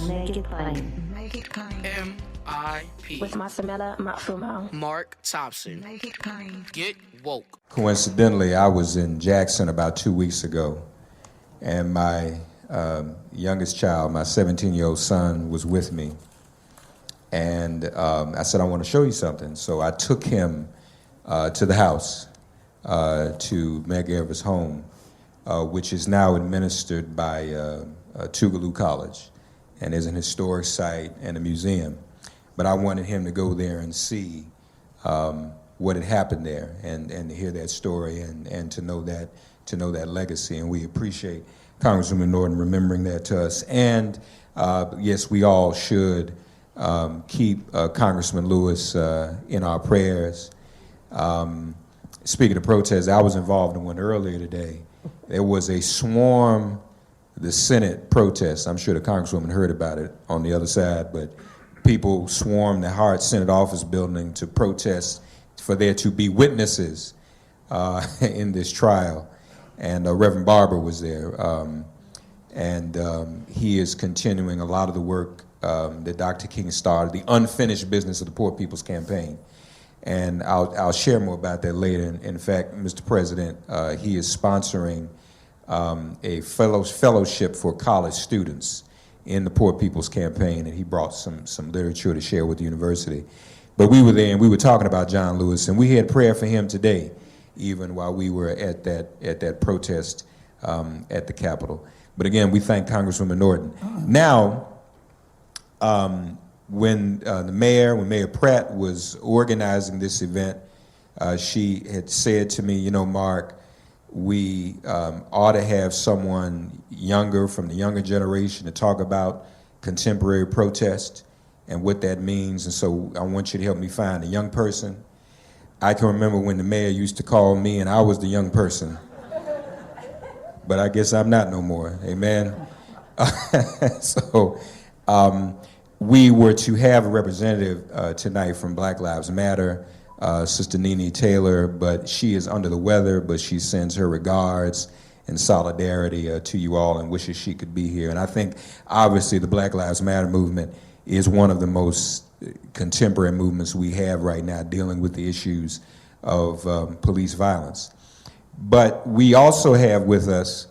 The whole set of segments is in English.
Make it plain. Make it plain. M.I.P. With Masamela Matfumo. Mark Thompson. Make it plain. Get woke. Coincidentally, I was in Jackson about 2 weeks ago, and my youngest child, my 17-year-old son, was with me. And I said, I want to show you something. So I took him to the house, to Medgar's home, which is now administered by Tougaloo College, and is an historic site and a museum. But I wanted him to go there and see what had happened there, and to hear that story, and to know that legacy. And we appreciate Congresswoman Norton remembering that to us. And yes, we all should keep Congressman Lewis in our prayers. Speaking of protests, I was involved in one earlier today. There was a swarm, the Senate protest. I'm sure the Congresswoman heard about it on the other side, but people swarmed the Hart Senate office building to protest for there to be witnesses in this trial. And Reverend Barber was there. He is continuing a lot of the work that Dr. King started, the unfinished business of the Poor People's Campaign. And I'll share more about that later. In fact, Mr. President, he is sponsoring a fellowship for college students in the Poor People's Campaign, and he brought some literature to share with the university. But we were there, and we were talking about John Lewis, and we had prayer for him today, even while we were at that protest at the Capitol. But again, we thank Congresswoman Norton. Now, when Mayor Pratt was organizing this event, she had said to me, you know, Mark, we ought to have someone younger, from the younger generation, to talk about contemporary protest and what that means. And so I want you to help me find a young person. I can remember when the mayor used to call me and I was the young person. But I guess I'm not no more, amen? So we were to have a representative tonight from Black Lives Matter, Sister Nene Taylor, but she is under the weather, but she sends her regards and solidarity to you all and wishes she could be here. And I think, obviously, the Black Lives Matter movement is one of the most contemporary movements we have right now dealing with the issues of police violence. But we also have with us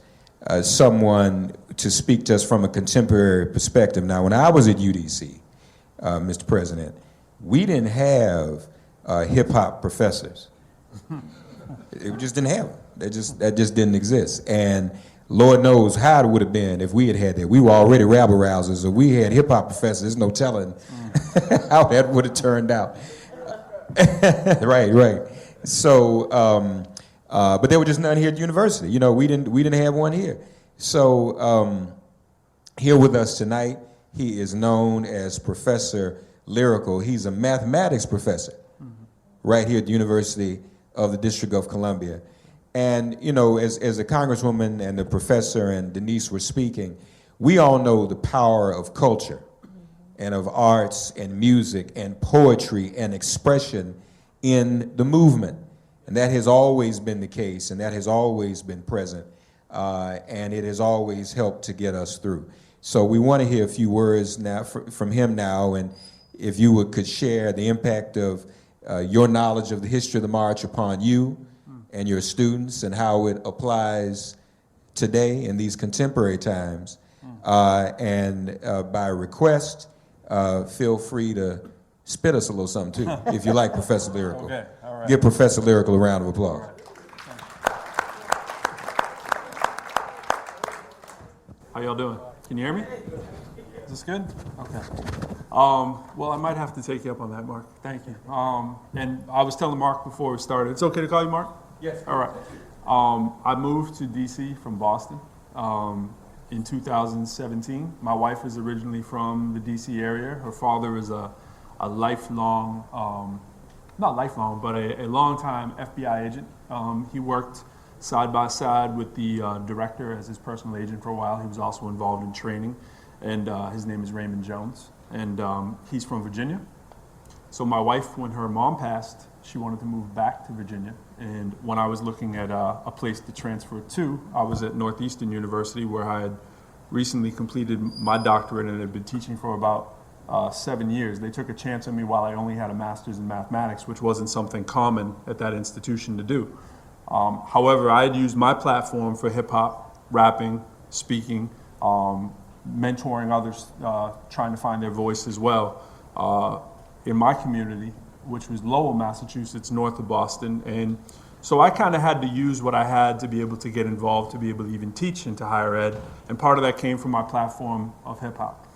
someone to speak to us from a contemporary perspective. Now, when I was at UDC, Mr. President, we didn't have hip-hop professors. We just didn't have them. That just didn't exist. And Lord knows how it would have been if we had had that. We were already rabble-rousers, so we had hip-hop professors. There's no telling how that would have turned out. Right. So, but there were just none here at the university. You know, we didn't have one here. So here with us tonight, he is known as Professor Lyrical. He's a mathematics professor right here at the University of the District of Columbia. And, you know, as the Congresswoman and the professor and Denise were speaking, we all know the power of culture and of arts and music and poetry and expression in the movement. And that has always been the case, and that has always been present, and it has always helped to get us through. So we want to hear a few words now from him now, and if you could share the impact of your knowledge of the history of the march upon you and your students, and how it applies today in these contemporary times. And by request, feel free to spit us a little something too, if you like Professor Lyrical. Okay, all right. Give Professor Lyrical a round of applause. How y'all doing? Can you hear me? Is this good? Okay. Well, I might have to take you up on that, Mark. Thank you. And I was telling Mark before we started, it's okay to call you Mark? Yes. All right. I moved to D.C. from Boston in 2017. My wife is originally from the D.C. area. Her father is a lifelong, not lifelong, but a long-time FBI agent. He worked side by side with the director as his personal agent for a while. He was also involved in training, and his name is Raymond Jones, and he's from Virginia. So my wife, when her mom passed, she wanted to move back to Virginia, and when I was looking at a place to transfer to, I was at Northeastern University, where I had recently completed my doctorate and had been teaching for about 7 years. They took a chance on me while I only had a master's in mathematics, which wasn't something common at that institution to do. However, I had used my platform for hip hop, rapping, speaking, mentoring others, trying to find their voice as well in my community, which was Lowell, Massachusetts, north of Boston. And so I kind of had to use what I had to be able to get involved, to be able to even teach into higher ed. And part of that came from my platform of hip hop.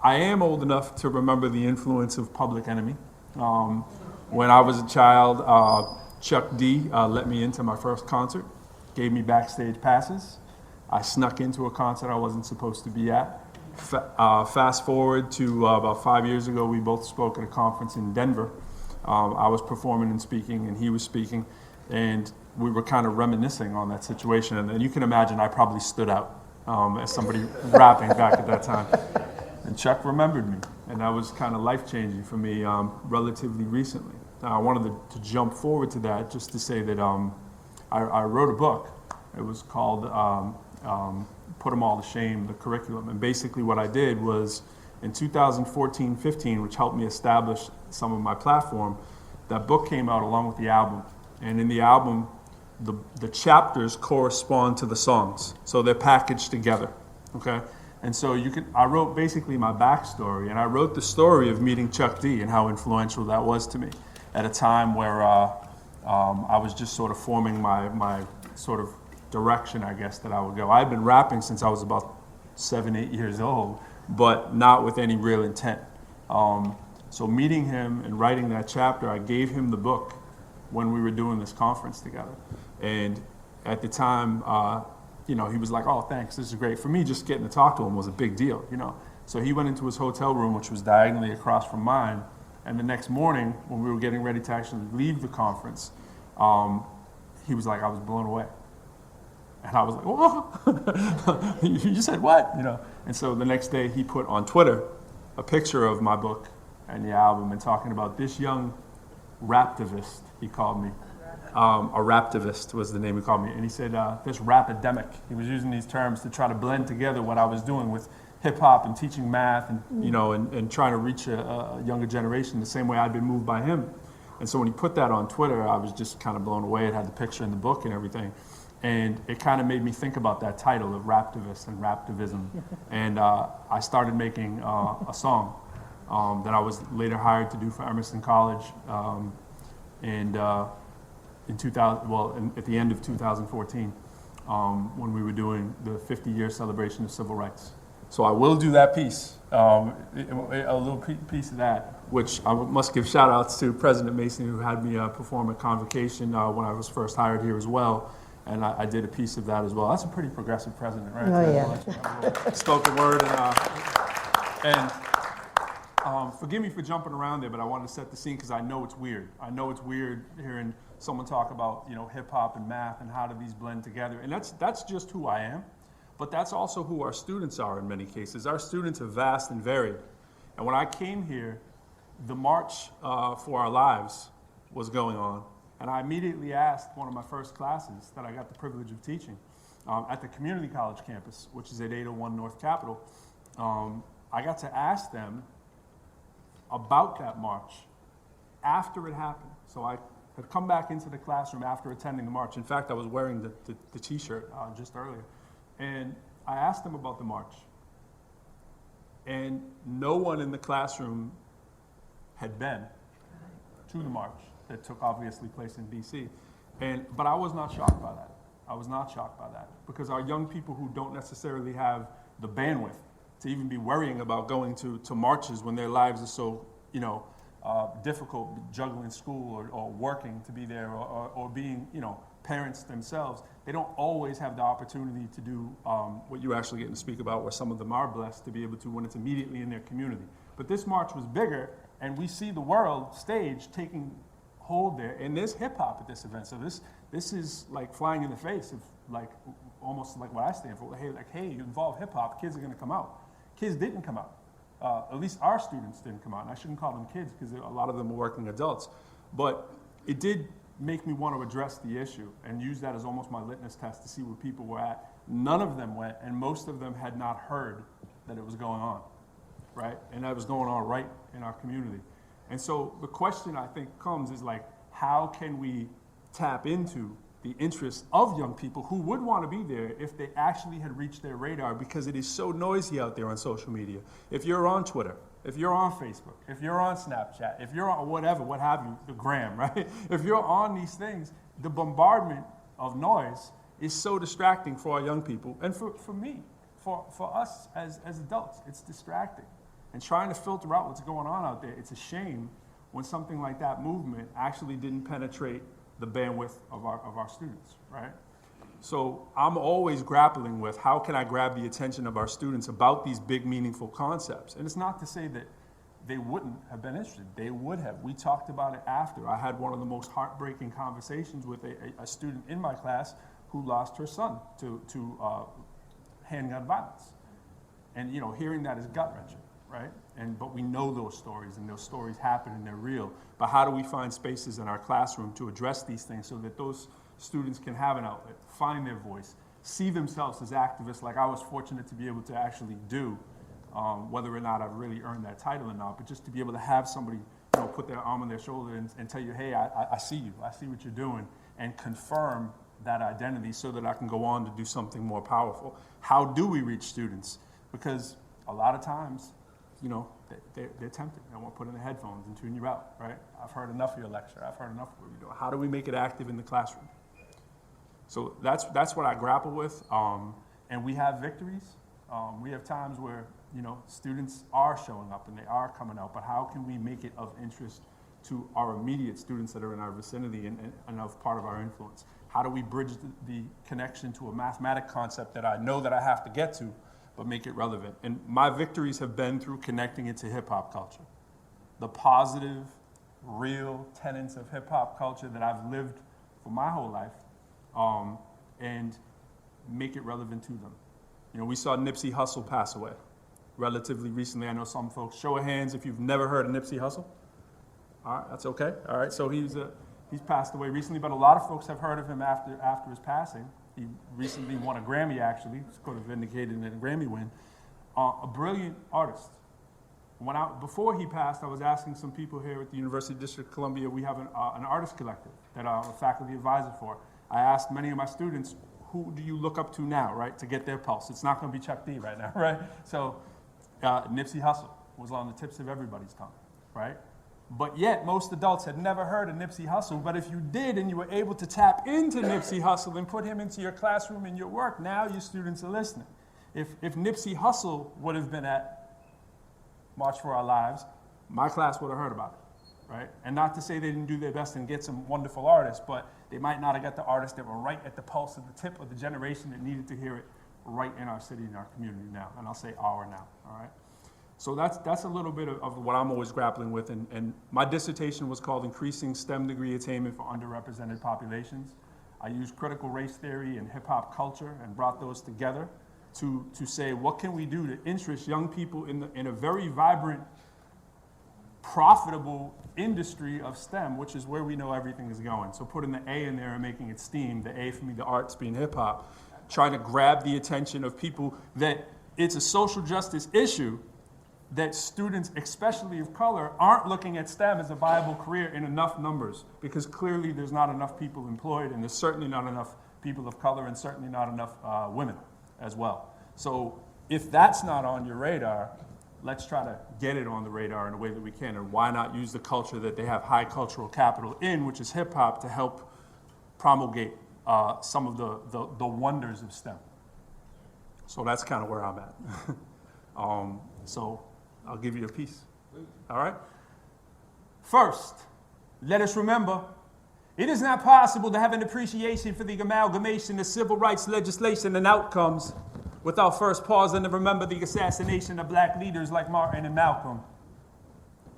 I am old enough to remember the influence of Public Enemy. When I was a child, Chuck D let me into my first concert, gave me backstage passes. I snuck into a concert I wasn't supposed to be at. Fast forward to about 5 years ago, we both spoke at a conference in Denver. I was performing and speaking, and he was speaking, and we were kind of reminiscing on that situation. And you can imagine I probably stood out as somebody rapping back at that time. And Chuck remembered me, and that was kind of life-changing for me relatively recently. I wanted to jump forward to that just to say that I wrote a book. It was called Put 'Em All to Shame, the curriculum. And basically what I did was in 2014-15, which helped me establish some of my platform, that book came out along with the album. And in the album, the chapters correspond to the songs. So they're packaged together, okay? And so I wrote basically my backstory, and I wrote the story of meeting Chuck D and how influential that was to me at a time where I was just sort of forming my sort of direction, I guess, that I would go. I'd been rapping since I was about 7, 8 years old, but not with any real intent. So meeting him and writing that chapter, I gave him the book when we were doing this conference together. And at the time, he was like, "Oh, thanks, this is great." For me, just getting to talk to him was a big deal, So he went into his hotel room, which was diagonally across from mine. And the next morning, when we were getting ready to actually leave the conference, he was like, "I was blown away." And I was like, "Whoa, you said what?" And so the next day he put on Twitter a picture of my book and the album and talking about this young raptivist, he called me. A raptivist was the name he called me. And he said, this rapidemic. He was using these terms to try to blend together what I was doing with hip hop and teaching math and, and trying to reach a younger generation the same way I'd been moved by him. And so when he put that on Twitter, I was just kind of blown away. It had the picture in the book and everything. And it kind of made me think about that title of Raptivist and Raptivism. And I started making a song that I was later hired to do for Arnesen College. At the end of 2014, when we were doing the 50-year celebration of civil rights. So I will do that piece, a little piece of that, which I must give shout outs to President Mason, who had me perform at Convocation when I was first hired here as well. And I did a piece of that as well. That's a pretty progressive president, right? Oh, yeah. Spoken word. And forgive me for jumping around there, but I wanted to set the scene because I know it's weird. I know it's weird hearing someone talk about hip hop and math and how do these blend together. And that's just who I am, but that's also who our students are in many cases. Our students are vast and varied. And when I came here, the March for Our Lives was going on. And I immediately asked one of my first classes that I got the privilege of teaching at the community college campus, which is at 801 North Capitol. I got to ask them about that march after it happened. So I had come back into the classroom after attending the march. In fact, I was wearing the t-shirt just earlier. And I asked them about the march. And no one in the classroom had been to the march that took obviously place in DC. But I was not shocked by that. I was not shocked by that because our young people who don't necessarily have the bandwidth to even be worrying about going to marches when their lives are so, difficult, juggling school or working to be there or being, parents themselves, they don't always have the opportunity to do what you're actually getting to speak about, where some of them are blessed to be able to when it's immediately in their community. But this march was bigger, and we see the world stage taking hold there, and there's hip hop at this event. So this is like flying in the face of almost like what I stand for. Hey, you involve hip hop, kids are going to come out. Kids didn't come out. At least our students didn't come out. And I shouldn't call them kids because a lot of them are working adults. But it did make me want to address the issue and use that as almost my litmus test to see where people were at None of them went, and most of them had not heard that it was going on, right? And that was going on right in our community. And so the question I think comes is like, how can we tap into the interests of young people who would want to be there if they actually had reached their radar, because it is so noisy out there on social media. If you're on Twitter, if you're on Facebook, if you're on Snapchat, if you're on whatever, what have you, the gram, right? If you're on these things, the bombardment of noise is so distracting for our young people, and for me, for us as adults, it's distracting. And trying to filter out what's going on out there, it's a shame when something like that movement actually didn't penetrate the bandwidth of our students, right? So I'm always grappling with how can I grab the attention of our students about these big, meaningful concepts. And it's not to say that they wouldn't have been interested. They would have. We talked about it after. I had one of the most heartbreaking conversations with a student in my class who lost her son to handgun violence. And hearing that is gut-wrenching, right? But we know those stories, and those stories happen and they're real. But how do we find spaces in our classroom to address these things so that those students can have an outlet, find their voice, see themselves as activists, like I was fortunate to be able to actually do, whether or not I've really earned that title or not, but just to be able to have somebody put their arm on their shoulder and tell you, hey, I see you, I see what you're doing, and confirm that identity so that I can go on to do something more powerful. How do we reach students? Because a lot of times, they're tempted. They won't put in the headphones and tune you out, right? I've heard enough of your lecture. I've heard enough of what you're doing. How do we make it active in the classroom? So that's what I grapple with. And we have victories. We have times where, students are showing up and they are coming out, but how can we make it of interest to our immediate students that are in our vicinity and of part of our influence? How do we bridge the connection to a mathematic concept that I know that I have to get to, but make it relevant? And my victories have been through connecting it to hip-hop culture. The positive, real tenets of hip-hop culture that I've lived for my whole life, and make it relevant to them. We saw Nipsey Hussle pass away relatively recently. I know some folks, show of hands if you've never heard of Nipsey Hussle. All right, that's okay. All right, so he's passed away recently, but a lot of folks have heard of him after his passing. He recently won a Grammy, actually. It's sort of vindicated in a Grammy win. A brilliant artist. Before he passed, I was asking some people here at the University District of Columbia. We have an artist collective that I'm a faculty advisor for. I asked many of my students, who do you look up to now, right, to get their pulse? It's not going to be Chuck D right now, right? So Nipsey Hussle was on the tips of everybody's tongue, right? But yet, most adults had never heard of Nipsey Hussle. But if you did and you were able to tap into Nipsey Hussle and put him into your classroom and your work, now your students are listening. If Nipsey Hussle would have been at March for Our Lives, my class would have heard about it, right? And not to say they didn't do their best and get some wonderful artists, but they might not have got the artists that were right at the pulse of the tip of the generation that needed to hear it right in our city, in our community now. And I'll say our now, all right? So that's a little bit of what I'm always grappling with. And my dissertation was called Increasing STEM Degree Attainment for Underrepresented Populations. I used critical race theory and hip-hop culture and brought those together to say, what can we do to interest young people in a very vibrant, profitable industry of STEM, which is where we know everything is going. So putting the A in there and making it STEAM, the A for me, the arts being hip-hop, trying to grab the attention of people that it's a social justice issue that students, especially of color, aren't looking at STEM as a viable career in enough numbers, because clearly there's not enough people employed, and there's certainly not enough people of color, and certainly not enough women as well. So if that's not on your radar, let's try to get it on the radar in a way that we can, and why not use the culture that they have high cultural capital in, which is hip hop, to help promulgate some of the wonders of STEM. So that's kind of where I'm at. So I'll give you a piece. All right? First, let us remember, it is not possible to have an appreciation for the amalgamation of civil rights legislation and outcomes without first pausing to remember the assassination of black leaders like Martin and Malcolm.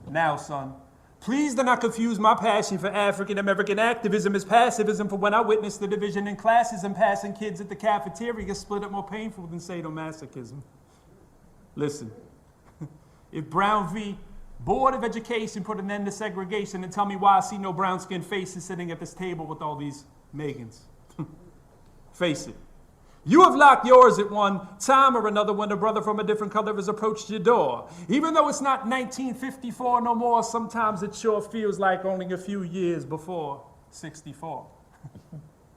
Now, son, please do not confuse my passion for African American activism as passivism for when I witnessed the division in classes and passing kids at the cafeteria split up more painful than sadomasochism. Listen. If Brown v. Board of Education put an end to segregation, and tell me why I see no brown-skinned faces sitting at this table with all these Megans. Face it. You have locked yours at one time or another when a brother from a different color has approached your door. Even though it's not 1954 no more, sometimes it sure feels like only a few years before 64.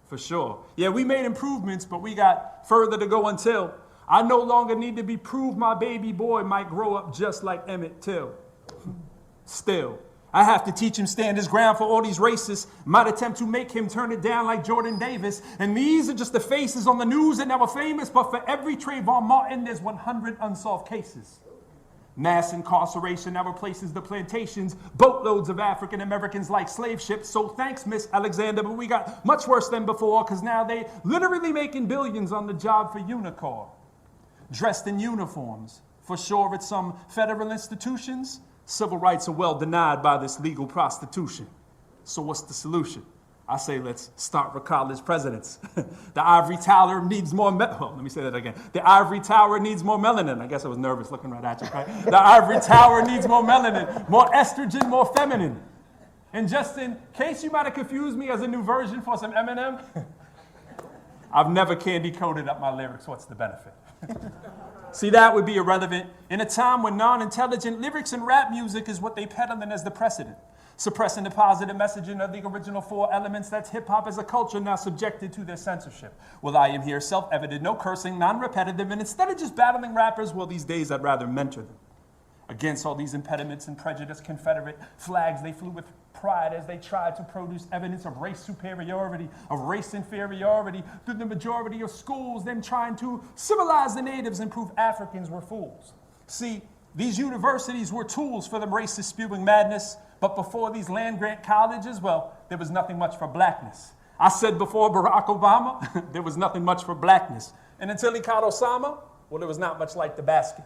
For sure. Yeah, we made improvements, but we got further to go until I no longer need to be proved my baby boy might grow up just like Emmett Till. Still, I have to teach him stand his ground for all these racists might attempt to make him turn it down like Jordan Davis. And these are just the faces on the news that never famous, but for every Trayvon Martin, there's 100 unsolved cases. Mass incarceration now replaces the plantations, boatloads of African Americans like slave ships. So thanks, Miss Alexander, but we got much worse than before, because now they literally making billions on the job for Unicor. Dressed in uniforms, for sure at some federal institutions, civil rights are well denied by this legal prostitution. So what's the solution? I say let's start with college presidents. The ivory tower needs more let me say that again. The ivory tower needs more melanin. I guess I was nervous looking right at you, right? The ivory tower needs more melanin, more estrogen, more feminine. And just in case you might have confused me as a new version for some Eminem, I've never candy coated up my lyrics. What's the benefit? See, that would be irrelevant in a time when non-intelligent lyrics and rap music is what they peddling as the precedent, suppressing the positive messaging of the original four elements that's hip-hop as a culture now subjected to their censorship. Well, I am here self-evident, no cursing, non-repetitive, and instead of just battling rappers, well, these days I'd rather mentor them. Against all these impediments and prejudice, Confederate flags, they flew with pride as they tried to produce evidence of race superiority, of race inferiority through the majority of schools, them trying to civilize the natives and prove Africans were fools. See, these universities were tools for the racist spewing madness, but before these land-grant colleges, well, there was nothing much for blackness. I said before Barack Obama, there was nothing much for blackness. And until he caught Osama, well, there was not much like the basket.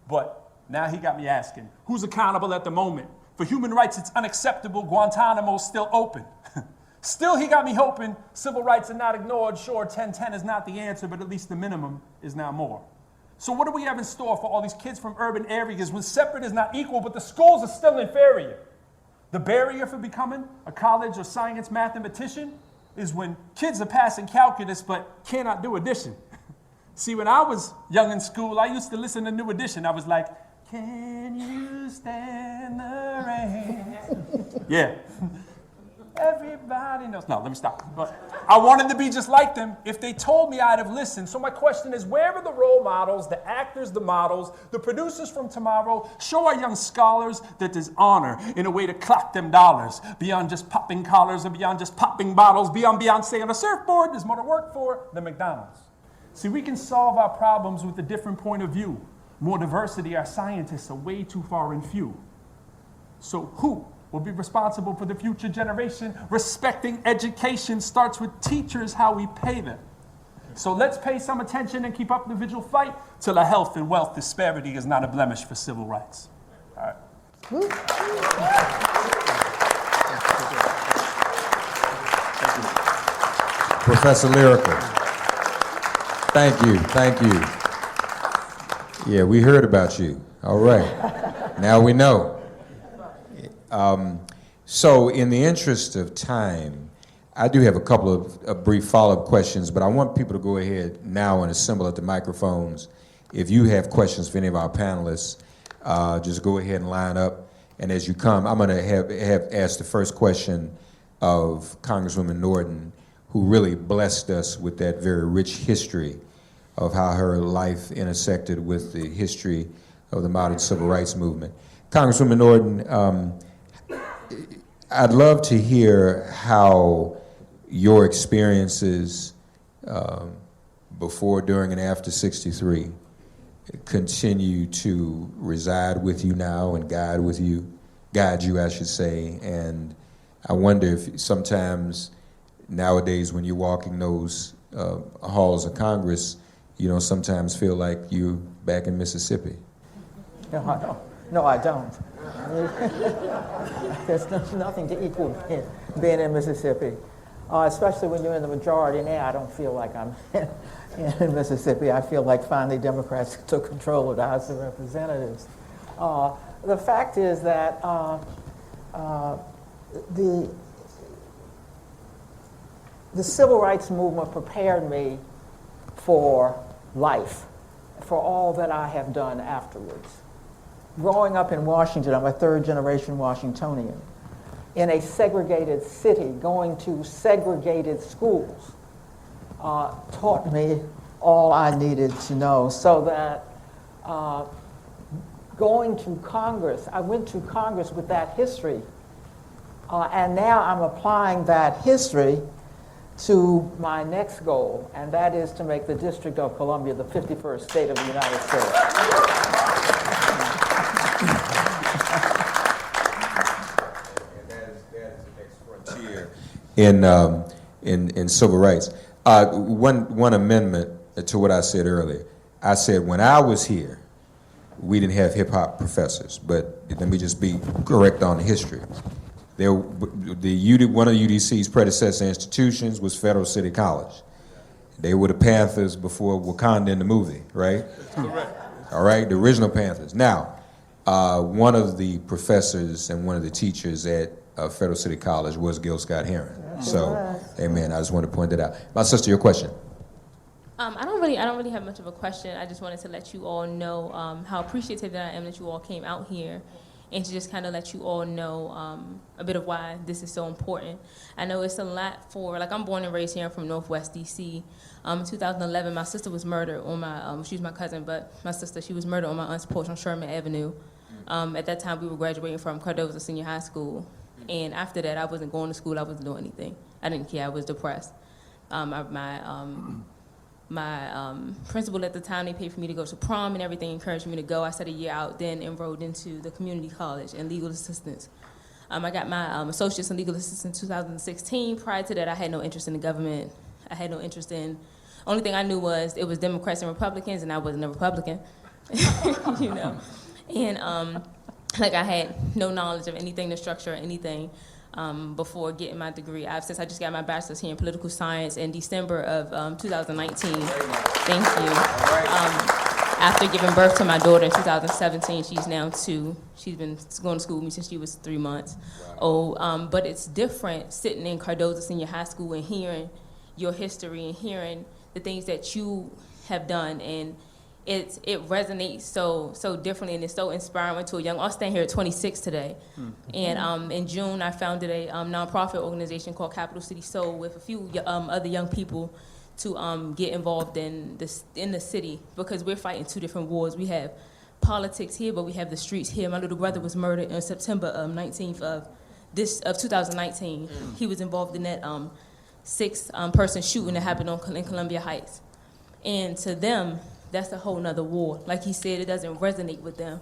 But now he got me asking, who's accountable at the moment? For human rights, it's unacceptable. Guantanamo's still open. Still, he got me hoping civil rights are not ignored. Sure, 1010 is not the answer, but at least the minimum is now more. So what do we have in store for all these kids from urban areas when separate is not equal, but the schools are still inferior? The barrier for becoming a college or science mathematician is when kids are passing calculus but cannot do addition. See, when I was young in school, I used to listen to New Edition. I was like, can you stand the rain? Yeah. Everybody knows. No, let me stop. But I wanted to be just like them. If they told me, I'd have listened. So my question is, where are the role models, the actors, the models, the producers from tomorrow? Show our young scholars that there's honor in a way to clock them dollars. Beyond just popping collars and beyond just popping bottles. Beyond Beyonce on a surfboard, there's more to work for than McDonald's. See, we can solve our problems with a different point of view. More diversity, our scientists are way too far and few. So who will be responsible for the future generation? Respecting education starts with teachers, how we pay them. So let's pay some attention and keep up the vigil fight till a health and wealth disparity is not a blemish for civil rights. All right. Professor Lyrical. Thank you, thank you. Yeah, we heard about you. All right, now we know. So in the interest of time, I do have a couple of brief follow-up questions, but I want people to go ahead now and assemble at the microphones. If you have questions for any of our panelists, just go ahead and line up. And as you come, I'm going to have asked the first question of Congresswoman Norton, who really blessed us with that very rich history of how her life intersected with the history of the modern civil rights movement. Congresswoman Norton, I'd love to hear how your experiences before, during, and after 63 continue to reside with you now and guide you, I should say. And I wonder if sometimes nowadays when you're walking those halls of Congress, you don't sometimes feel like you're back in Mississippi. No, I don't. No, I don't. There's nothing to equal being in Mississippi, especially when you're in the majority. Now I don't feel like I'm in Mississippi. I feel like finally Democrats took control of the House of Representatives. The fact is that the civil rights movement prepared me for life, for all that I have done afterwards. Growing up in Washington, I'm a third-generation Washingtonian, in a segregated city, going to segregated schools, taught me all I needed to know, so that going to Congress, I went to Congress with that history, and now I'm applying that history to my next goal, and that is to make the District of Columbia the 51st state of the United States. That is the next frontier in civil rights. One amendment to what I said earlier. I said when I was here, we didn't have hip-hop professors, but let me just be correct on the history. One of UDC's predecessor institutions was Federal City College. They were the Panthers before Wakanda in the movie, right? That's correct. All right, the original Panthers. Now, one of the professors and one of the teachers at Federal City College was Gil Scott-Heron. So, amen. I just wanted to point that out. My sister, your question. I don't really have much of a question. I just wanted to let you all know how appreciative that I am that you all came out here, and to just kind of let you all know a bit of why this is so important. I know it's a lot for, like, I'm born and raised here. I'm from Northwest DC. In 2011, my sister was murdered on my, she was my cousin, but my sister, she was murdered on my aunt's porch on Sherman Avenue. At that time, we were graduating from Cardozo Senior High School. And after that, I wasn't going to school. I wasn't doing anything. I didn't care. I was depressed. My principal at the time, they paid for me to go to prom and everything, encouraged me to go. I sat a year out, then enrolled into the community college and legal assistance. I got my associates in legal assistance in 2016. Prior to that, I had no interest in the government. I had no interest in, only thing I knew was it was Democrats and Republicans, and I wasn't a Republican, you know. And like, I had no knowledge of anything, the structure or anything. Before getting my degree. Since I just got my bachelor's here in political science in December of 2019. Thank you. After giving birth to my daughter in 2017, she's now 2. She's been going to school with me since she was 3 months old. But it's different sitting in Cardozo Senior High School and hearing your history and hearing the things that you have done, and it resonates so differently, and it's so inspiring to a young. I'll stand here at 26 today, and in June I founded a nonprofit organization called Capital City Soul with a few other young people to get involved in the city, because we're fighting 2 different wars. We have politics here, but we have the streets here. My little brother was murdered on September 19th of 2019. He was involved in that 6-person shooting that happened in Columbia Heights, and to them, that's a whole nother war. Like he said, it doesn't resonate with them.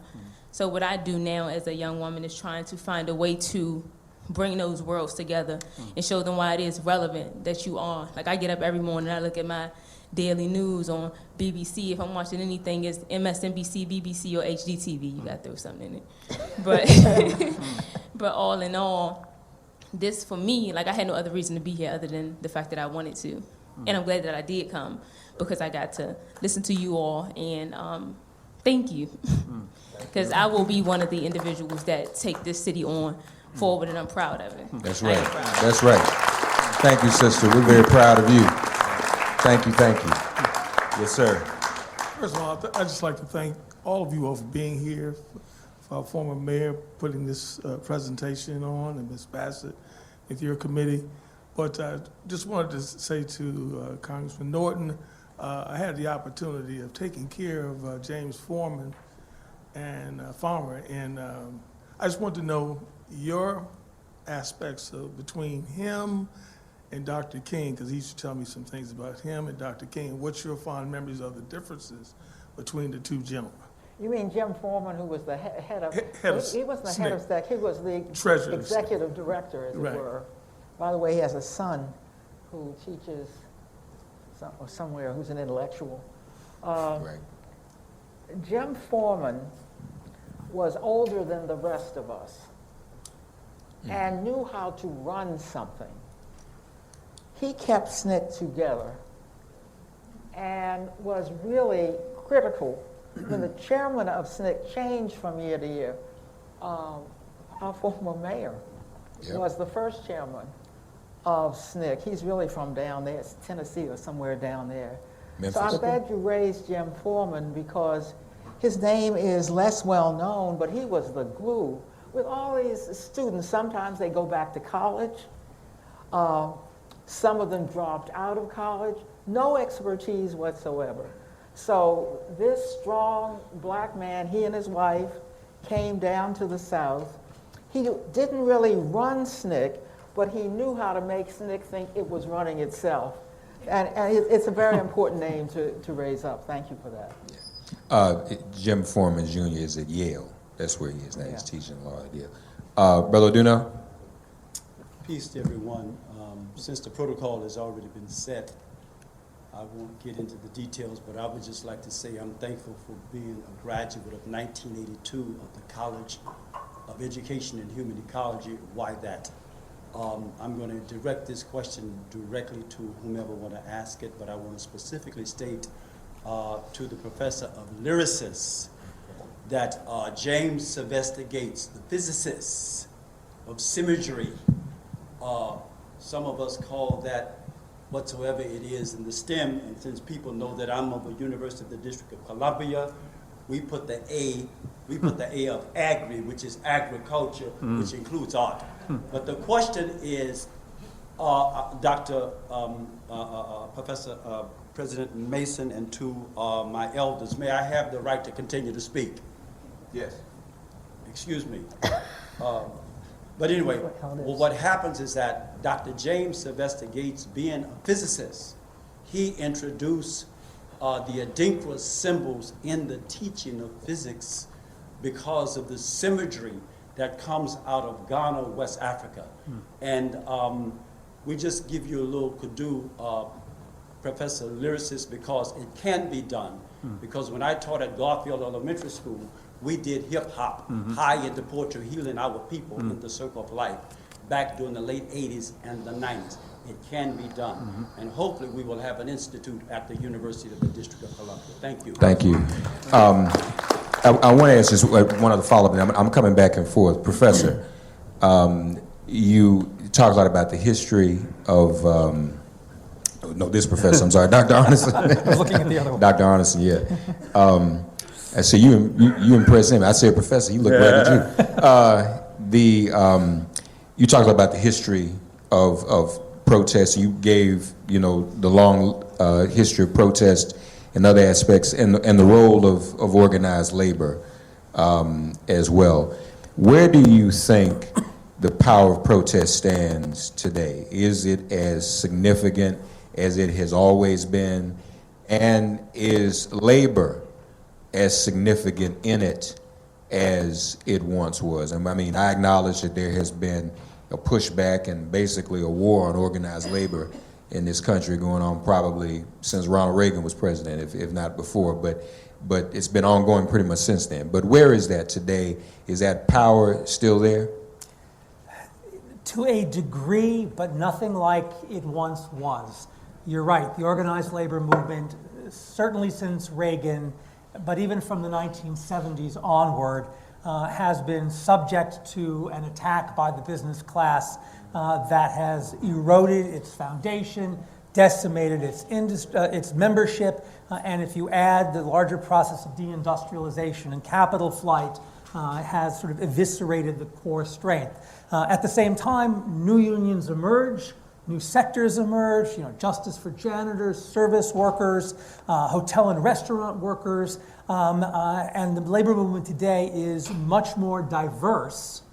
So what I do now as a young woman is trying to find a way to bring those worlds together and show them why it is relevant that you are. Like, I get up every morning, I look at my daily news on BBC. If I'm watching anything, it's MSNBC, BBC, or HGTV. You got to throw something in it. But all in all, this for me, like, I had no other reason to be here other than the fact that I wanted to. And I'm glad that I did come, because I got to listen to you all, and thank you. Because I will be one of the individuals that take this city on forward, and I'm proud of it. That's right. That's right. Thank you, sister. We're very proud of you. Thank you, thank you. Yes, sir. First of all, I'd just like to thank all of you all for being here, for our former mayor putting this presentation on, and Ms. Bassett with your committee. But I just wanted to say to Congressman Norton, I had the opportunity of taking care of James Foreman and Farmer, and I just want to know your aspects of between him and Dr. King, because he used to tell me some things about him and Dr. King. What's your fond memories of the differences between the 2 gentlemen? You mean Jim Foreman, who was the head of, he wasn't the SNCC. head of SNCC, he was the Treasurer. executive director, as it were. By the way, he has a son who teaches somewhere, who's an intellectual. Right. Jim Foreman was older than the rest of us and knew how to run something. He kept SNCC together and was really critical. When the chairman of SNCC changed from year to year, our former mayor was the first chairman of SNCC. He's really from down there, it's Tennessee or somewhere down there. So I'm glad you raised Jim Foreman because his name is less well known, but he was the glue. With all these students, sometimes they go back to college. Some of them dropped out of college, no expertise whatsoever. So this strong black man, he and his wife, came down to the South. He didn't really run SNCC, but he knew how to make SNCC think it was running itself. And it's a very important name to raise up. Thank you for that. Jim Foreman Jr. is at Yale. That's where he is now. He's teaching law at Yale. Brother Duno? Peace to everyone. Since the protocol has already been set, I won't get into the details, but I would just like to say I'm thankful for being a graduate of 1982 of the College of Education and Human Ecology. Why that? I'm going to direct this question directly to whomever want to ask it, but I want to specifically state to the Professor of Lyricists that James Sylvester Gates, the physicist of symmetry, some of us call that whatsoever it is in the STEM, and since people know that I'm of the University of the District of Columbia, we put the A of agri, which is agriculture, which includes art. But the question is, Dr. Professor President Mason, and to my elders, may I have the right to continue to speak? Yes. Excuse me. But anyway, well, what happens is that Dr. James Sylvester Gates, being a physicist, he introduced the adinkra symbols in the teaching of physics because of the symmetry that comes out of Ghana, West Africa. And we just give you a little kudu, Professor Lyricist, because it can be done. Because when I taught at Garfield Elementary School, we did hip-hop, high into poetry, healing our people in the circle of life, back during the late 80s and the 90s. It can be done. And hopefully we will have an institute at the University of the District of Columbia. Thank you. Thank you. I want to ask just one other follow-up. I'm coming back and forth. Professor, you talk a lot about the history of, no, this professor, I'm sorry, Dr. Arnesen. I was looking at the other one. Dr. Arnesen, yeah. I say you impressed him. I said, Professor, you look right at you. You talked about the history of protests. You gave, the long history of protest and other aspects, and the role of organized labor as well. Where do you think the power of protest stands today? Is it as significant as it has always been? And is labor as significant in it as it once was? I mean, I acknowledge that there has been a pushback and basically a war on organized labor in this country going on probably since Ronald Reagan was president, if not before, but it's been ongoing pretty much since then. But where is that today? Is that power still there? To a degree, but nothing like it once was. You're right, the organized labor movement, certainly since Reagan, but even from the 1970s onward, has been subject to an attack by the business class that has eroded its foundation, decimated its membership, and if you add the larger process of deindustrialization and capital flight, has sort of eviscerated the core strength. At the same time, new unions emerge, new sectors emerge, justice for janitors, service workers, hotel and restaurant workers, and the labor movement today is much more diverse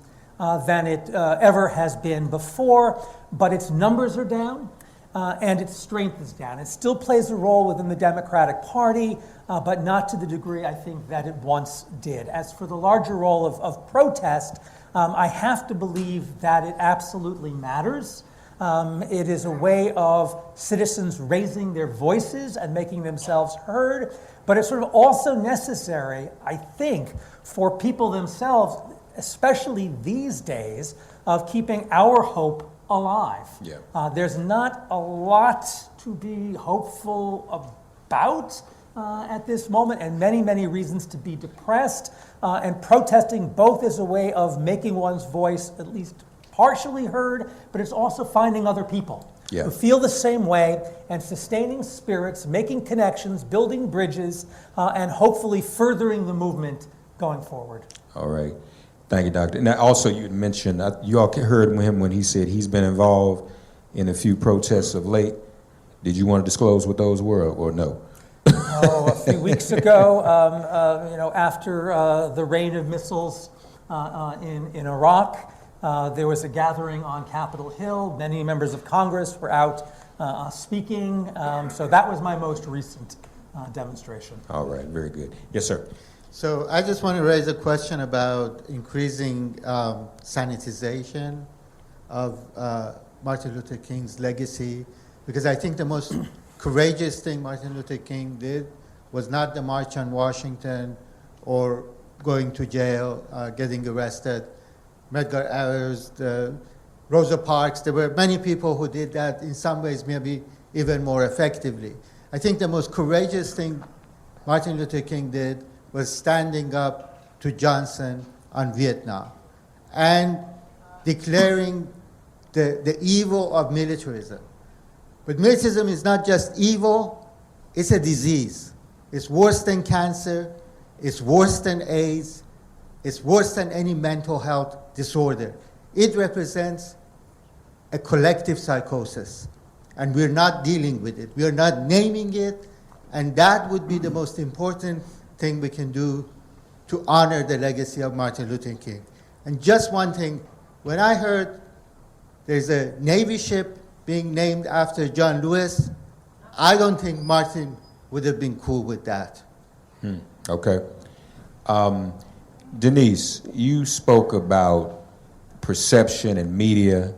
than it ever has been before, but its numbers are down and its strength is down. It still plays a role within the Democratic Party, but not to the degree I think that it once did. As for the larger role of protest, I have to believe that it absolutely matters. It is a way of citizens raising their voices and making themselves heard, but it's sort of also necessary, I think, for people themselves, especially these days, of keeping our hope alive. Yeah. There's not a lot to be hopeful about at this moment, and many, many reasons to be depressed, and protesting both is a way of making one's voice at least partially heard, but it's also finding other people. Yeah. who feel the same way, and sustaining spirits, making connections, building bridges, and hopefully furthering the movement going forward. All right. Thank you, Doctor. Now, also, you had mentioned, you all heard him when he said he's been involved in a few protests of late. Did you want to disclose what those were, or no? A few weeks ago, after the rain of missiles in Iraq, there was a gathering on Capitol Hill. Many members of Congress were out speaking. So that was my most recent demonstration. All right, very good. Yes, sir. So I just want to raise a question about increasing sanitization of Martin Luther King's legacy, because I think the most courageous thing Martin Luther King did was not the March on Washington or going to jail, getting arrested. Medgar Evers, the Rosa Parks, there were many people who did that in some ways maybe even more effectively. I think the most courageous thing Martin Luther King did was standing up to Johnson on Vietnam and declaring the evil of militarism. But militarism is not just evil, it's a disease. It's worse than cancer, it's worse than AIDS, it's worse than any mental health disorder. It represents a collective psychosis, and we're not dealing with it. We are not naming it, and that would be the most important thing we can do to honor the legacy of Martin Luther King. And just one thing, when I heard there's a Navy ship being named after John Lewis, I don't think Martin would have been cool with that. Okay. Denise, you spoke about perception and media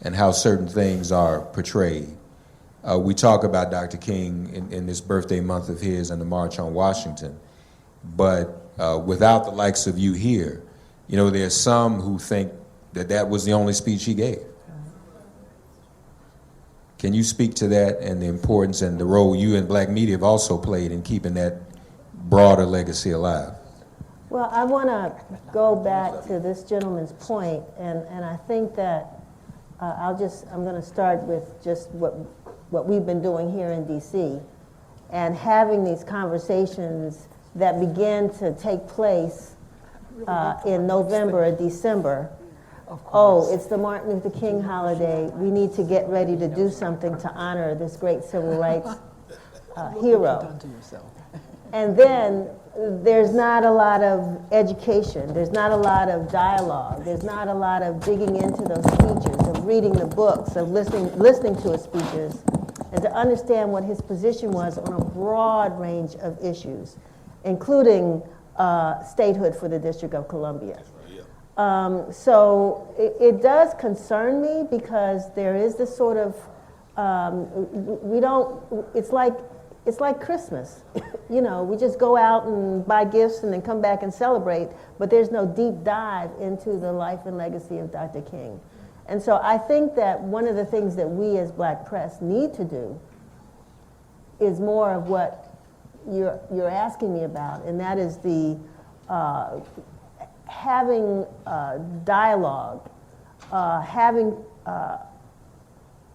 and how certain things are portrayed. We talk about Dr. King in this birthday month of his and the March on Washington, but without the likes of you here, there's some who think that was the only speech he gave. Can you speak to that and the importance and the role you and black media have also played in keeping that broader legacy alive? Well, I want to go back to this gentleman's point, and I think that I'm going to start with just what we've been doing here in D.C. and having these conversations that begin to take place in November or December. Oh, it's the Martin Luther King holiday. We need to get ready to do something to honor this great civil rights hero. And then there's not a lot of education. There's not a lot of dialogue. There's not a lot of digging into those speeches, of reading the books, of listening to his speeches, and to understand what his position was on a broad range of issues, including statehood for the District of Columbia. So it does concern me, because there is this sort of, it's like Christmas. We just go out and buy gifts and then come back and celebrate, but there's no deep dive into the life and legacy of Dr. King. And so I think that one of the things that we as Black press need to do is more of what you're asking me about, and that is the having dialogue, having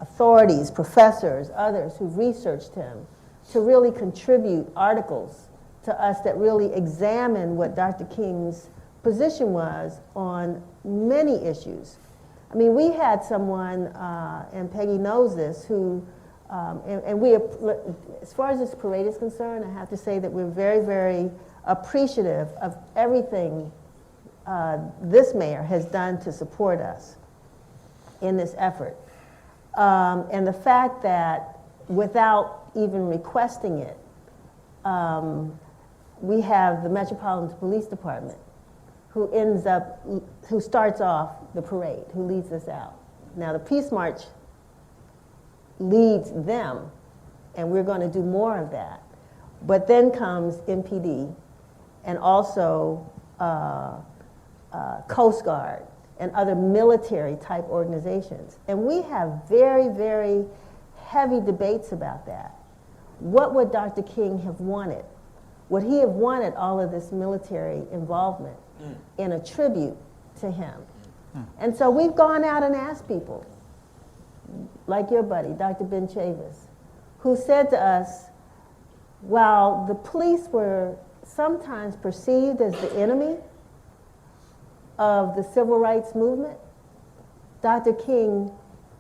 authorities, professors, others who've researched him to really contribute articles to us that really examine what Dr. King's position was on many issues. I mean, we had someone, and Peggy knows this, who, and we, as far as this parade is concerned, I have to say that we're very, very appreciative of everything this mayor has done to support us in this effort. And the fact that without even requesting it, we have the Metropolitan Police Department who starts off the parade, who leads us out. Now the Peace March leads them, and we're going to do more of that. But then comes MPD, and also Coast Guard and other military type organizations. And we have very, very heavy debates about that. What would Dr. King have wanted? Would he have wanted all of this military involvement in a tribute to him? And so we've gone out and asked people, like your buddy, Dr. Ben Chavis, who said to us, while the police were sometimes perceived as the enemy of the civil rights movement, Dr. King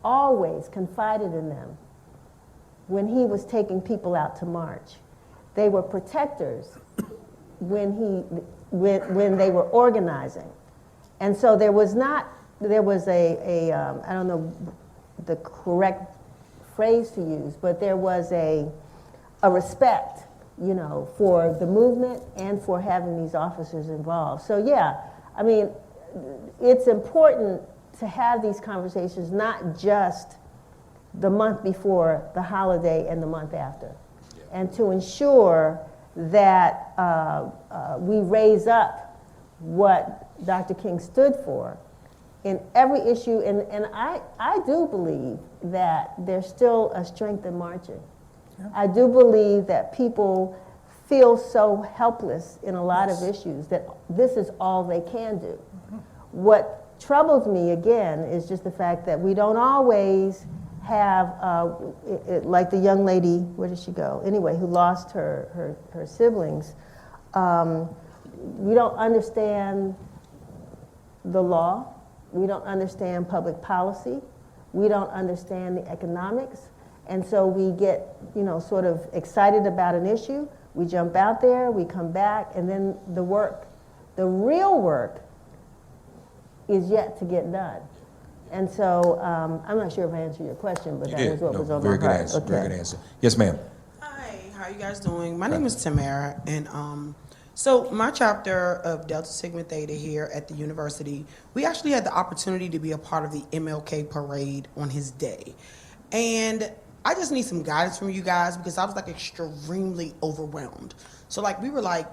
always confided in them when he was taking people out to march. They were protectors when they were organizing. And so there was I don't know the correct phrase to use, but there was a respect, you know, for the movement and for having these officers involved. So yeah, I mean, it's important to have these conversations, not just the month before the holiday and the month after, and to ensure that we raise up what Dr. King stood for in every issue. And I do believe that there's still a strength in marching. Yeah. I do believe that people feel so helpless in a lot of issues that this is all they can do. Mm-hmm. What troubles me, again, is just the fact that we don't always have, like the young lady, where did she go? Anyway, who lost her siblings. We don't understand the law. We don't understand public policy. We don't understand the economics. And so we get, you know, sort of excited about an issue. We jump out there, we come back, and then the real work is yet to get done. And so I'm not sure if I answered your question, but that is what was on my heart. Very good answer. Okay. Very good answer. Yes, ma'am. Hi, how are you guys doing? My name is Tamara, and so my chapter of Delta Sigma Theta here at the university, we actually had the opportunity to be a part of the MLK parade on his day. And I just need some guidance from you guys because I was like extremely overwhelmed. So like we were like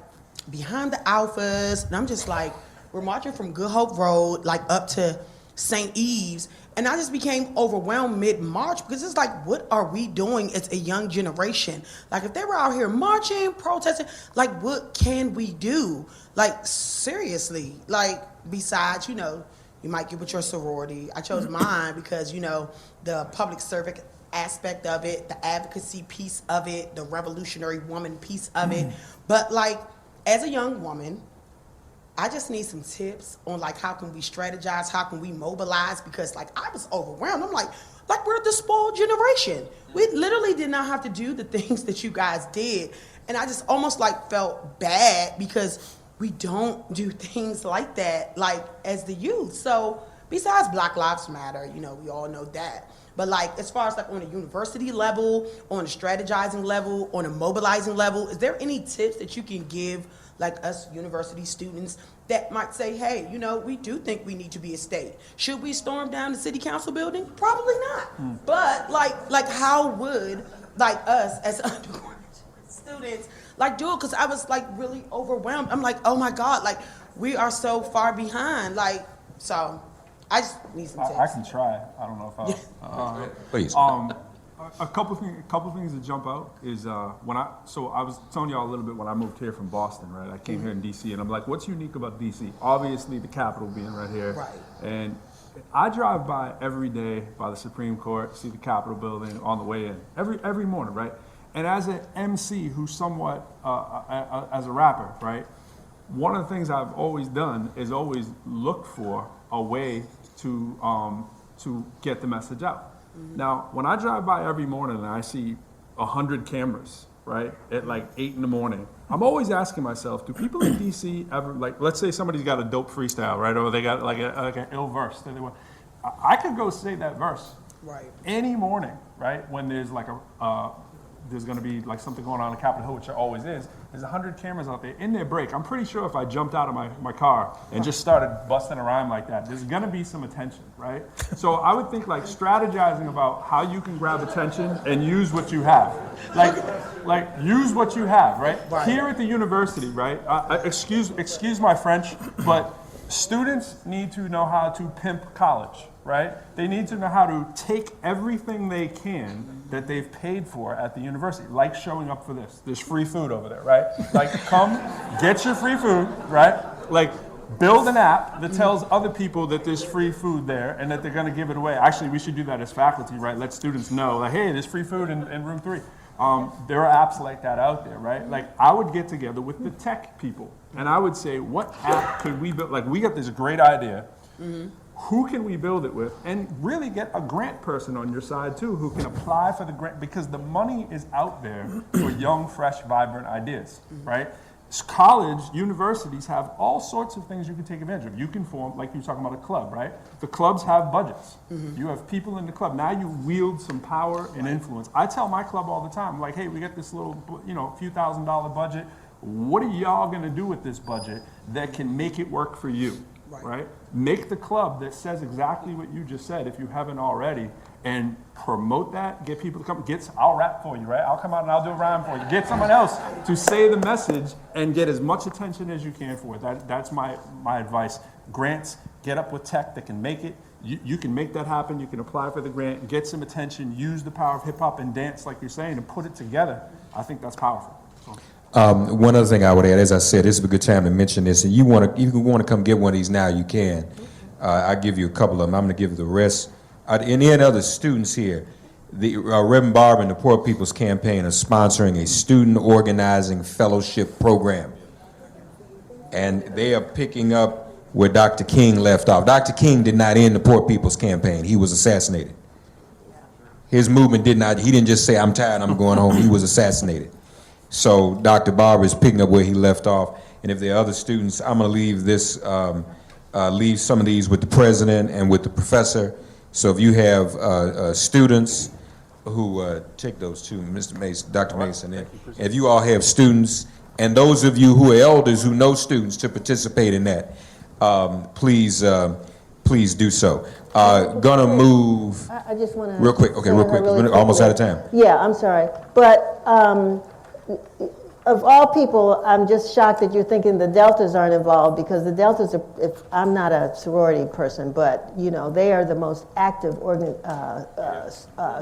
behind the Alphas, and I'm just like, we're marching from Good Hope Road like up to St. Eve's, and I just became overwhelmed mid-March because it's like, what are we doing as a young generation? Like if they were out here marching, protesting, like what can we do? Like seriously, like besides, you know, you might get with your sorority. I chose mine because, you know, the public service aspect of it, the advocacy piece of it, the revolutionary woman piece of it. But like as a young woman, I just need some tips on like how can we strategize, how can we mobilize, because like I was overwhelmed. I'm like we're the spoiled generation. We literally did not have to do the things that you guys did. And I just almost like felt bad because we don't do things like that like as the youth. So besides Black Lives Matter, you know, we all know that. But like as far as like on a university level, on a strategizing level, on a mobilizing level, is there any tips that you can give like us university students that might say, hey, you know, we do think we need to be a state. Should we storm down the city council building? Probably not. But like how would like us as undergraduate students like do it? Because I was like really overwhelmed. I'm like, oh my God, like we are so far behind. Like, so I just need some tips. I can try. I don't know if I. Please. A couple things that jump out is I was telling y'all a little bit when I moved here from Boston, right? I came here in DC, and I'm like, what's unique about DC? Obviously, the Capitol being right here, right? And I drive by every day by the Supreme Court, see the Capitol building on the way in every morning, right? And as an MC who's somewhat as a rapper, right? One of the things I've always done is always look for a way to get the message out. Now, when I drive by every morning and I see 100 cameras, right, at like 8 in the morning, I'm always asking myself, do people in DC ever, like, let's say somebody's got a dope freestyle, right, or they got like an ill verse that they want. I could go say that verse any morning, right, when there's like there's going to be like something going on Capitol Hill, which there always is. There's 100 cameras out there in their break. I'm pretty sure if I jumped out of my car and just started busting a rhyme like that, there's going to be some attention, right? So I would think like strategizing about how you can grab attention and use what you have. Like use what you have, right? Here at the university, right? Excuse my French, but students need to know how to pimp college, right? They need to know how to take everything they can that they've paid for at the university, like showing up for this. There's free food over there, right? Like, come, get your free food, right? Like, build an app that tells other people that there's free food there and that they're going to give it away. Actually, we should do that as faculty, right? Let students know, like, hey, there's free food in room 3. There are apps like that out there, right? Like, I would get together with the tech people, and I would say, what app could we build? Like, we got this great idea. Who can we build it with? And really get a grant person on your side, too, who can apply for the grant, because the money is out there for young, fresh, vibrant ideas, right? College, universities have all sorts of things you can take advantage of. You can form, like you were talking about, a club, right? The clubs have budgets. You have people in the club. Now you wield some power and influence. I tell my club all the time, like, hey, we got this little, few $1,000s budget. What are y'all gonna do with this budget that can make it work for you, right? Make the club that says exactly what you just said, if you haven't already, and promote that, get people to come. I'll rap for you, right? I'll come out and I'll do a rhyme for you. Get someone else to say the message and get as much attention as you can for it. That's my advice. Grants, get up with tech that can make it. You can make that happen. You can apply for the grant, get some attention, use the power of hip hop and dance, like you're saying, and put it together. I think that's powerful. One other thing I would add, as I said, this is a good time to mention this, and you want to come get one of these now, you can. I'll give you a couple of them. I'm going to give you the rest. And any other students here, the Reverend Barber and the Poor People's Campaign are sponsoring a student organizing fellowship program. And they are picking up where Dr. King left off. Dr. King did not end the Poor People's Campaign. He was assassinated. His movement he didn't just say, I'm tired, I'm going home. He was assassinated. So Dr. Barber is picking up where he left off. And if there are other students, I'm going to leave leave some of these with the president and with the professor. So if you have students who take those two, Mr. Mason, Dr. Mason, and if you all have students, and those of you who are elders who know students to participate in that, please do so. Gonna move. I just want to real quick. Okay, real quick. We're almost out of time. Yeah, I'm sorry, but of all people, I'm just shocked that you're thinking the Deltas aren't involved, because the Deltas are, I'm not a sorority person, but they are the most active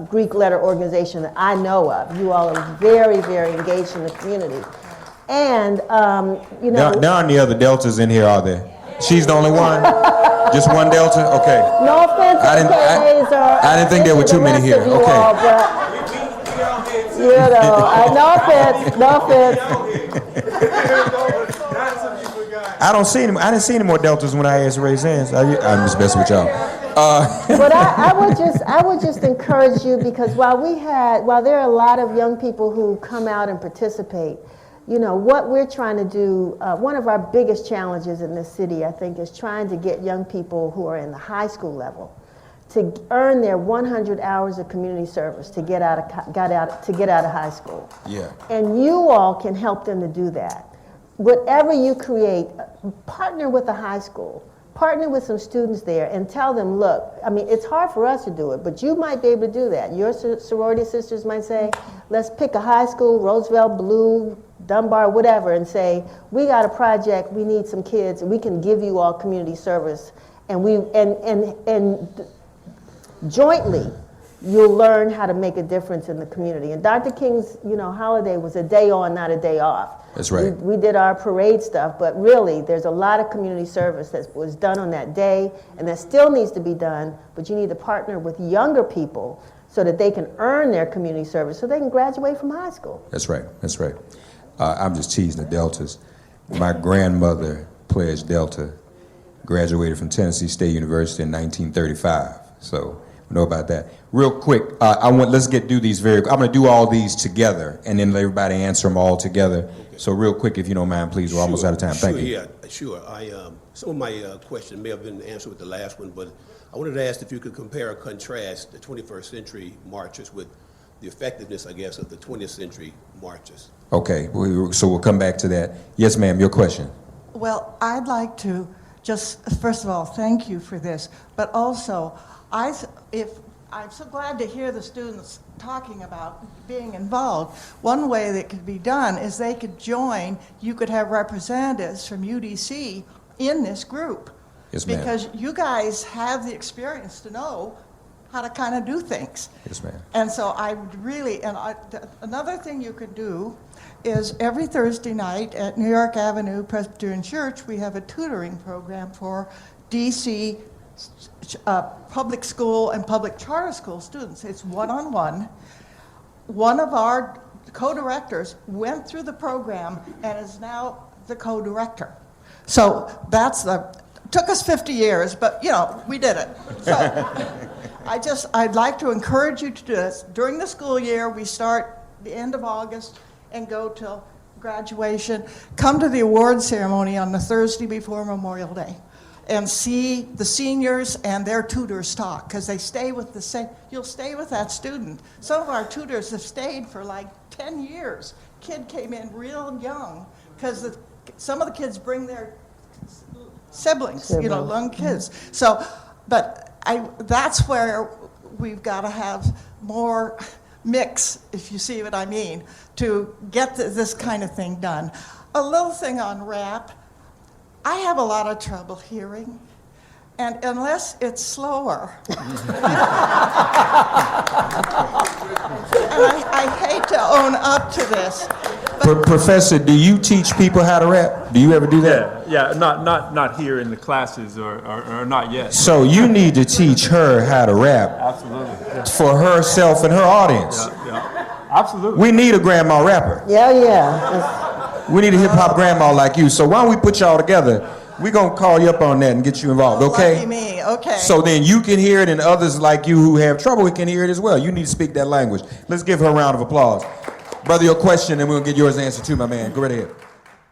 Greek letter organization that I know of. You all are very, very engaged in the community. And, There aren't any other Deltas in here, are there? She's the only one? Just one Delta? Okay. No offense to I didn't think there were too many here. Okay. No offense. I didn't see any more Deltas when I asked to raise hands. I'm just messing with y'all. But I would just encourage you, because while there are a lot of young people who come out and participate, what we're trying to do, one of our biggest challenges in this city, I think, is trying to get young people who are in the high school level to earn their 100 hours of community service to get out of high school. Yeah. And you all can help them to do that. Whatever you create, partner with a high school, partner with some students there, and tell them, look, I mean, it's hard for us to do it, but you might be able to do that. Your sorority sisters might say, let's pick a high school, Roosevelt, Blue, Dunbar, whatever, and say, we got a project, we need some kids, and we can give you all community service, and jointly, you'll learn how to make a difference in the community. And Dr. King's, holiday was a day on, not a day off. That's right. We did our parade stuff, but really, there's a lot of community service that was done on that day, and that still needs to be done, but you need to partner with younger people so that they can earn their community service so they can graduate from high school. That's right. That's right. I'm just teasing the Deltas. My grandmother pledged Delta, graduated from Tennessee State University in 1935. So we know about that. Real quick, let's do these I'm going to do all these together and then let everybody answer them all together. Okay. So real quick, if you don't mind, please. We're almost out of time. Thank you. Yeah, sure. Some of my questions may have been answered with the last one, but I wanted to ask if you could compare or contrast the 21st century marches with the effectiveness, I guess, of the 20th century marches. Okay, so we'll come back to that. Yes, ma'am, your question. Well, I'd like to just, first of all, thank you for this, but also, I'm so glad to hear the students talking about being involved. One way that could be done is they could join, you could have representatives from UDC in this group. Yes, ma'am. Because you guys have the experience to know how to kind of do things. Yes, ma'am. And so I would really, another thing you could do is every Thursday night at New York Avenue Presbyterian Church, we have a tutoring program for DC public school and public charter school students. It's one-on-one. One of our co-directors went through the program and is now the co-director. So took us 50 years, but we did it. So I'd like to encourage you to do this. During the school year, we start the end of August and go till graduation. Come to the award ceremony on the Thursday before Memorial Day and see the seniors and their tutors talk, because they stay with you'll stay with that student. Some of our tutors have stayed for like 10 years. Kid came in real young, because some of the kids bring their siblings, young kids. So, but that's where we've got to have more mix, if you see what I mean, to get this kind of thing done. A little thing on rap. I have a lot of trouble hearing, and unless it's slower, and I hate to own up to this. Professor, do you teach people how to rap? Do you ever do that? Yeah, not here in the classes or not yet. So you need to teach her how to rap. Absolutely. Yeah. For herself and her audience. Yeah. Absolutely. We need a grandma rapper. Yeah. We need a hip-hop grandma like you. So why don't we put y'all together? We're going to call you up on that and get you involved, okay? Lucky me, okay. So then you can hear it, and others like you who have trouble can hear it as well. You need to speak that language. Let's give her a round of applause. Brother, your question, and we'll get yours answered too, my man. Go right ahead.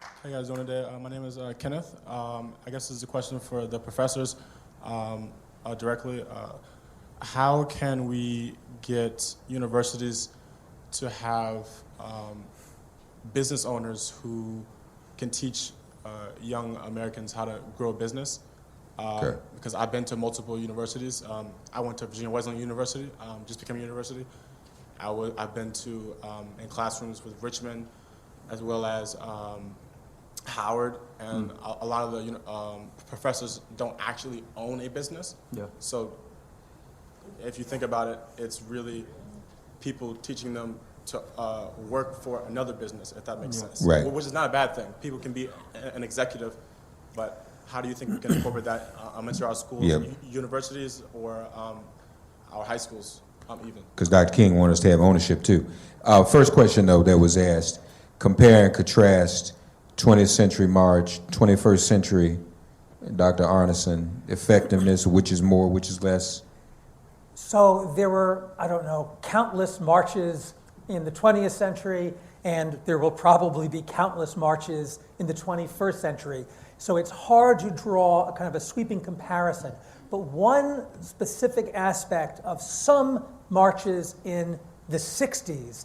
How you guys doing today? My name is Kenneth. I guess this is a question for the professors directly. How can we get universities to have business owners who can teach young Americans how to grow a business? Because I've been to multiple universities. I went to Virginia Wesleyan University, just became a university. I've been to in classrooms with Richmond, as well as Howard, and a lot of the professors don't actually own a business. Yeah. So if you think about it, it's really people teaching them to work for another business, if that makes sense. Right. Which is not a bad thing. People can be an executive, but how do you think we can incorporate that into our schools, universities, or our high schools even? Because Dr. King wanted us to have ownership too. First question though that was asked, compare and contrast 20th century March, 21st century Dr. Arnesen, effectiveness, which is more, which is less? So there were, countless marches in the 20th century, and there will probably be countless marches in the 21st century. So it's hard to draw a kind of a sweeping comparison. But one specific aspect of some marches in the 60s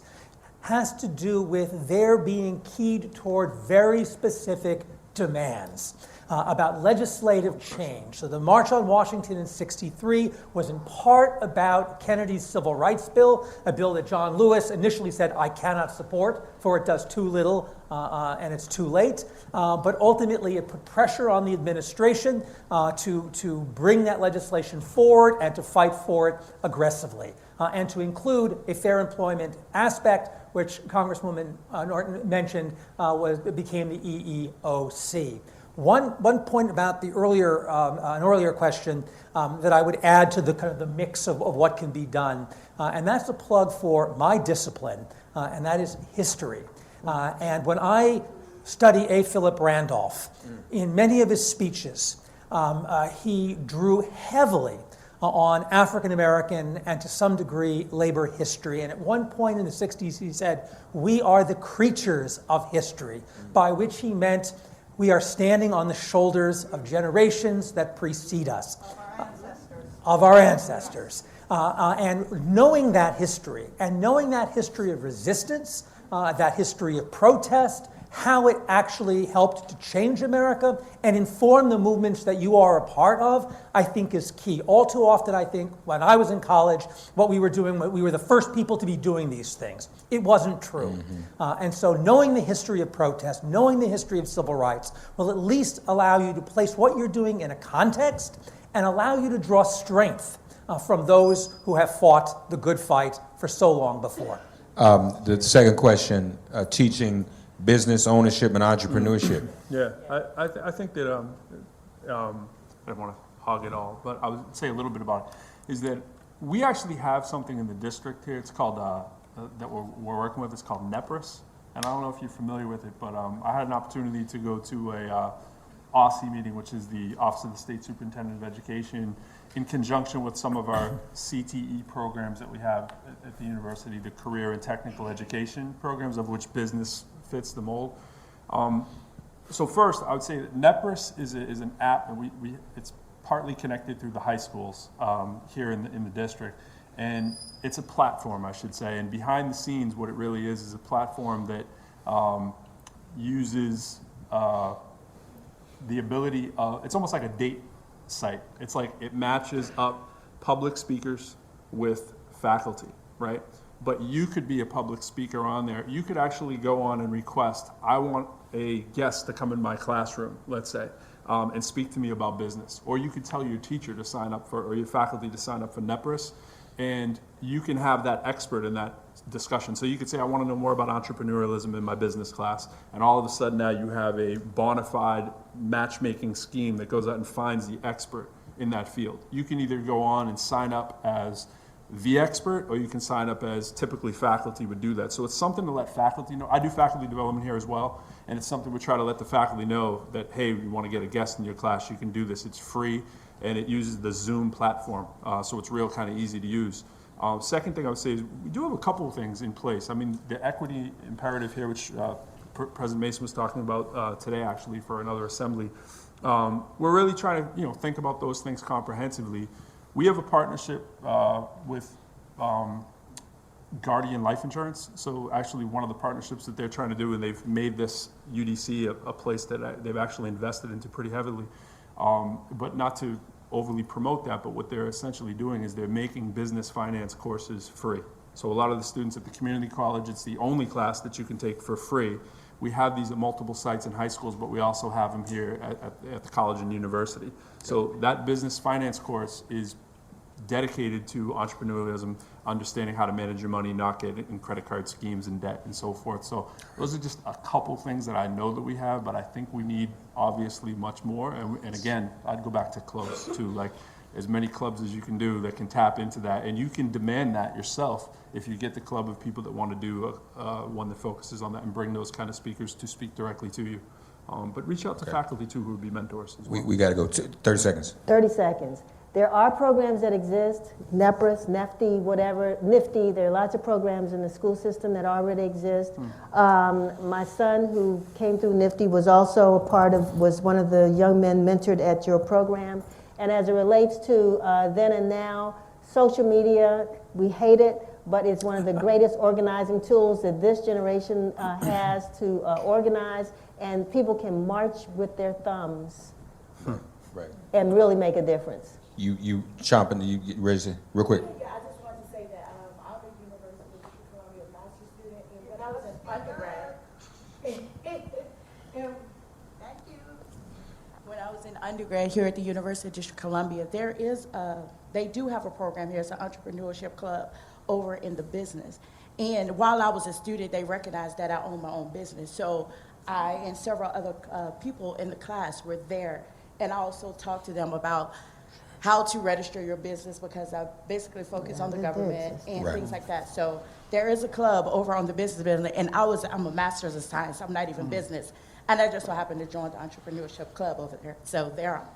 has to do with their being keyed toward very specific demands about legislative change. So the March on Washington in '63 was in part about Kennedy's Civil Rights Bill, a bill that John Lewis initially said, I cannot support, for it does too little and it's too late. But ultimately it put pressure on the administration to bring that legislation forward and to fight for it aggressively, and to include a fair employment aspect, which Congresswoman Norton mentioned became the EEOC. One point about the an earlier question that I would add to the kind of the mix of what can be done, and that's a plug for my discipline, and that is history. And when I study A. Philip Randolph, in many of his speeches, he drew heavily on African American and to some degree labor history. And at one point in the 60s he said, we are the creatures of history, by which he meant we are standing on the shoulders of generations that precede us, of our ancestors. And knowing that history, and knowing that history of resistance, that history of protest, how it actually helped to change America and inform the movements that you are a part of, I think is key. All too often, I think, when I was in college, what we were doing, we were the first people to be doing these things. It wasn't true. And so knowing the history of protest, knowing the history of civil rights, will at least allow you to place what you're doing in a context and allow you to draw strength from those who have fought the good fight for so long before. The second question, teaching business ownership and entrepreneurship. Yeah, I think that, I don't want to hog it all, but I would say a little bit about it, is that we actually have something in the district here. It's called, that we're working with, it's called NEPRIS. And I don't know if you're familiar with it, but I had an opportunity to go to a OSSE meeting, which is the Office of the State Superintendent of Education, in conjunction with some of our CTE programs that we have at the university, the career and technical education programs, of which business fits the mold. So first, I would say that NEPRIS is an app, and it's partly connected through the high schools here in the district. And it's a platform, I should say, and behind the scenes, what it really is a platform that uses the ability of, it's almost like a date site. It's like it matches up public speakers with faculty, right? But you could be a public speaker on there. You could actually go on and request, I want a guest to come in my classroom, let's say, and speak to me about business. Or you could tell your teacher to sign up for, or your faculty to sign up for NEPRIS, and you can have that expert in that discussion. So you could say, I want to know more about entrepreneurialism in my business class, and all of a sudden now you have a bona fide matchmaking scheme that goes out and finds the expert in that field. You can either go on and sign up as the expert, or you can sign up as typically faculty would do that. So it's something to let faculty know. I do faculty development here as well, and it's something we try to let the faculty know that, hey, you want to get a guest in your class, you can do this. It's free, and it uses the Zoom platform, so it's real kind of easy to use. Second thing I would say is we do have a couple of things in place. I mean, the equity imperative here, which President Mason was talking about today, actually, for another assembly. We're really trying to, think about those things comprehensively. We have a partnership with Guardian Life Insurance. So actually, one of the partnerships that they're trying to do, and they've made this UDC a place that they've actually invested into pretty heavily. But not to overly promote that, but what they're essentially doing is they're making business finance courses free. So a lot of the students at the community college, it's the only class that you can take for free. We have these at multiple sites in high schools, but we also have them here at the college and university. So that business finance course is dedicated to entrepreneurialism, understanding how to manage your money, not get in credit card schemes and debt and so forth. So those are just a couple things that I know that we have, but I think we need obviously much more. And again, I'd go back to clubs too, like as many clubs as you can do that can tap into that. And you can demand that yourself if you get the club of people that want to do one that focuses on that and bring those kind of speakers to speak directly to you. But reach out to faculty too who would be mentors as well. We got to go 30 seconds. 30 seconds. There are programs that exist, NEPRIS, NEFTY, whatever, NIFTY. There are lots of programs in the school system that already exist. My son, who came through NIFTY, was also was one of the young men mentored at your program. And as it relates to then and now, social media, we hate it, but it's one of the greatest organizing tools that this generation has to organize, and people can march with their thumbs Right. and really make a difference. You chomping, you get ready to, real quick. Yeah, I just wanted to say that I'm a University of Columbia master's student, and when I was in undergrad, thank you. When I was in undergrad here at the University of District of Columbia, they do have a program here. It's an entrepreneurship club over in the business. And while I was a student, they recognized that I own my own business. So I and several other people in the class were there, and I also talked to them about how to register your business, because I basically focus on the government and things like that. So there is a club over on the business, and I'm a master's of science. I'm not even business. And I just so happened to join the entrepreneurship club over there. So there are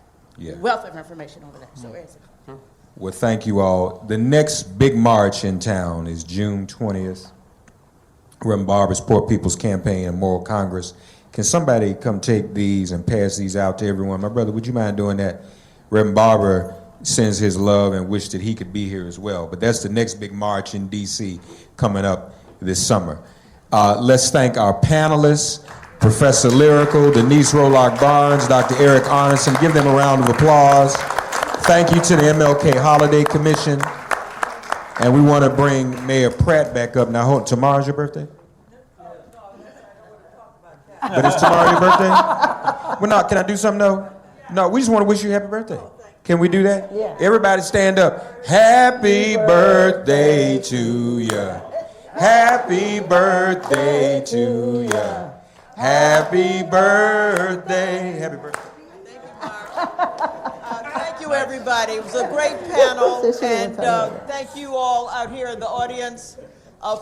wealth of information over there. So there's a club. Well, thank you all. The next big march in town is June 20th. Reverend Barber's Poor People's Campaign and Moral Congress. Can somebody come take these and pass these out to everyone? My brother, would you mind doing that? Reverend Barber sends his love and wish that he could be here as well. But that's the next big march in D.C. coming up this summer. Let's thank our panelists, Professor Lyrical, Denise Rolark Barnes, Dr. Eric Arnesen. Give them a round of applause. Thank you to the MLK Holiday Commission. And we want to bring Mayor Pratt back up. Now, hold, tomorrow's your birthday? But it's tomorrow your birthday? Well, no, can I do something, though? No, we just want to wish you a happy birthday. Can we do that? Yeah. Everybody stand up. Happy birthday to ya. Happy birthday to ya. Happy birthday. Happy birthday. Thank you, everybody. It was a great panel, and thank you all out here in the audience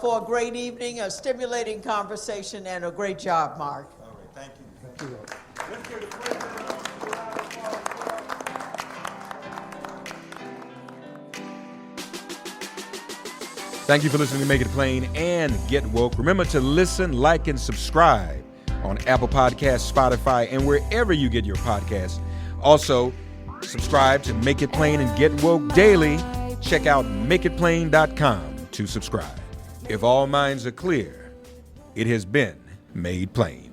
for a great evening, a stimulating conversation, and a great job, Mark. All right, thank you. Thank you. Thank you for listening to Make It Plain and Get Woke. Remember to listen, like, and subscribe on Apple Podcasts, Spotify, and wherever you get your podcasts. Also, subscribe to Make It Plain and Get Woke daily. Check out makeitplain.com to subscribe. If all minds are clear, it has been made plain.